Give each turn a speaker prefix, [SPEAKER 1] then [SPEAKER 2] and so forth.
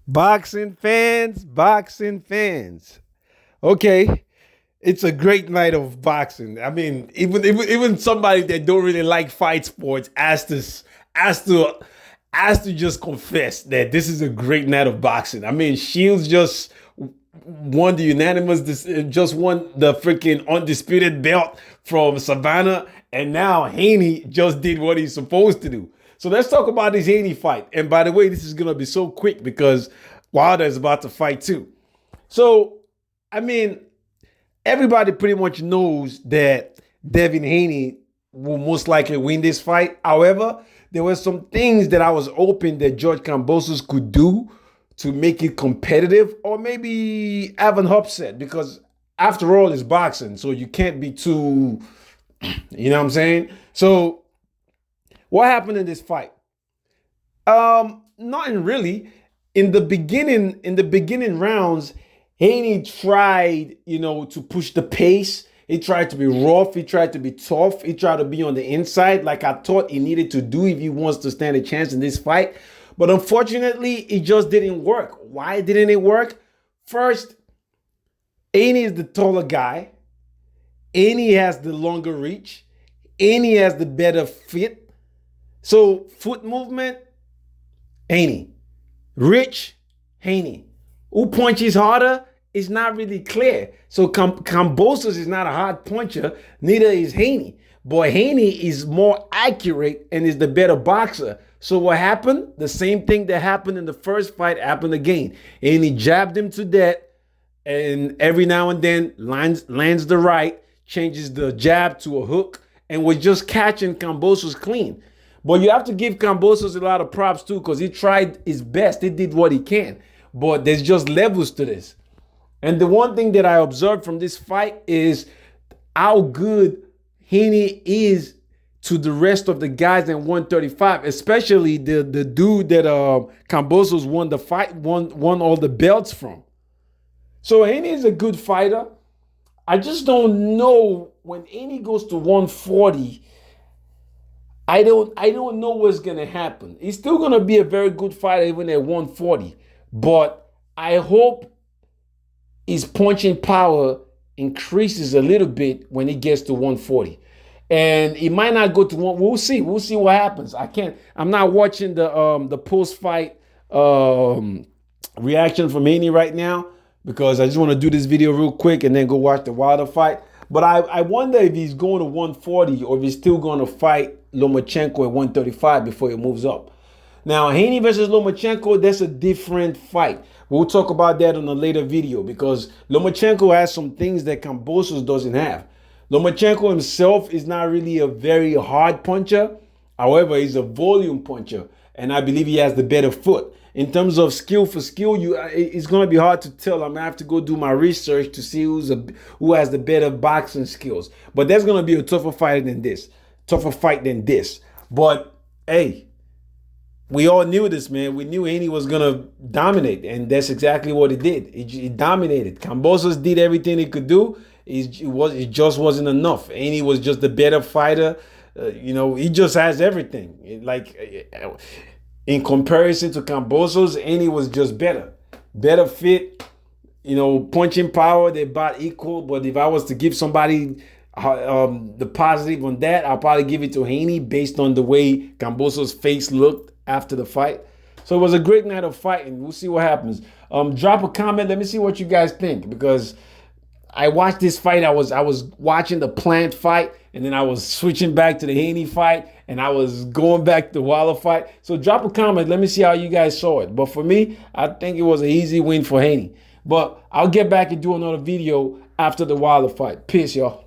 [SPEAKER 1] Boxing fans. Okay, it's a great night of boxing. I mean, even somebody that don't really like fight sports has to has to just confess that this is a great night of boxing. I mean, Shields just won the just won the freaking undisputed belt from Savannah, and now Haney just did what he's supposed to do. So let's talk about this Haney fight. And by the way, this is gonna be so quick because Wilder is about to fight too. So, I mean, everybody pretty much knows that Devin Haney will most likely win this fight. However, there were some things that I was hoping that George Kambosos could do to make it competitive or maybe have an upset because after all, it's boxing. So you can't be too, you know what I'm saying? So what happened in this fight? Nothing really. In the beginning rounds, Haney tried, to push the pace. He tried to be rough. He tried to be tough. He tried to be on the inside like I thought he needed to do if he wants to stand a chance in this fight. But unfortunately, it just didn't work. Why didn't it work? First, Haney is the taller guy. Haney has the longer reach. Haney has the better fit. So foot movement, Haney. Rich, Haney. Who punches harder is not really clear. So Kambosos is not a hard puncher, neither is Haney. But Haney is more accurate and is the better boxer. So what happened? The same thing that happened in the first fight happened again. Haney jabbed him to death, and every now and then lands the right, changes the jab to a hook, and was just catching Kambosos clean. But you have to give Kambosos a lot of props too, because he tried his best. He did what he can. But there's just levels to this. And the one thing that I observed from this fight is how good Haney is to the rest of the guys in 135, especially the dude that Kambosos won the fight, won all the belts from. So Haney is a good fighter. I just don't know when Haney goes to 140. I don't know what's gonna happen. He's still gonna be a very good fighter even at 140. But I hope his punching power increases a little bit when he gets to 140. And he might not go to one. We'll see. We'll see what happens. I'm not watching the post-fight reaction from Haney right now because I just want to do this video real quick and then go watch the Wilder fight. But I wonder if he's going to 140 or if he's still going to fight Lomachenko at 135 before he moves up. Now, Haney versus Lomachenko, that's a different fight. We'll talk about that in a later video because Lomachenko has some things that Kambosos doesn't have. Lomachenko himself is not really a very hard puncher. However, he's a volume puncher, and I believe he has the better foot. In terms of skill for skill, it's going to be hard to tell. I'm going to have to go do my research to see who has the better boxing skills. But that's going to be a tougher fight than this. But, hey, we all knew this, man. We knew Haney was going to dominate, and that's exactly what he did. He dominated. Kambosos did everything he could do. It just wasn't enough. Haney was just the better fighter. He just has everything. In comparison to Kambosos, Haney was just better fit. Punching power, they about equal. But if I was to give somebody the positive on that, I'll probably give it to Haney based on the way Kambosos' face looked after the fight. So it was a great night of fighting. We'll see what happens. Drop a comment. Let me see what you guys think because I watched this fight. I was watching the Plant fight, and then I was switching back to the Haney fight, and I was going back to the Wilder fight. So drop a comment. Let me see how you guys saw it. But for me, I think it was an easy win for Haney. But I'll get back and do another video after the Wilder fight. Peace, y'all.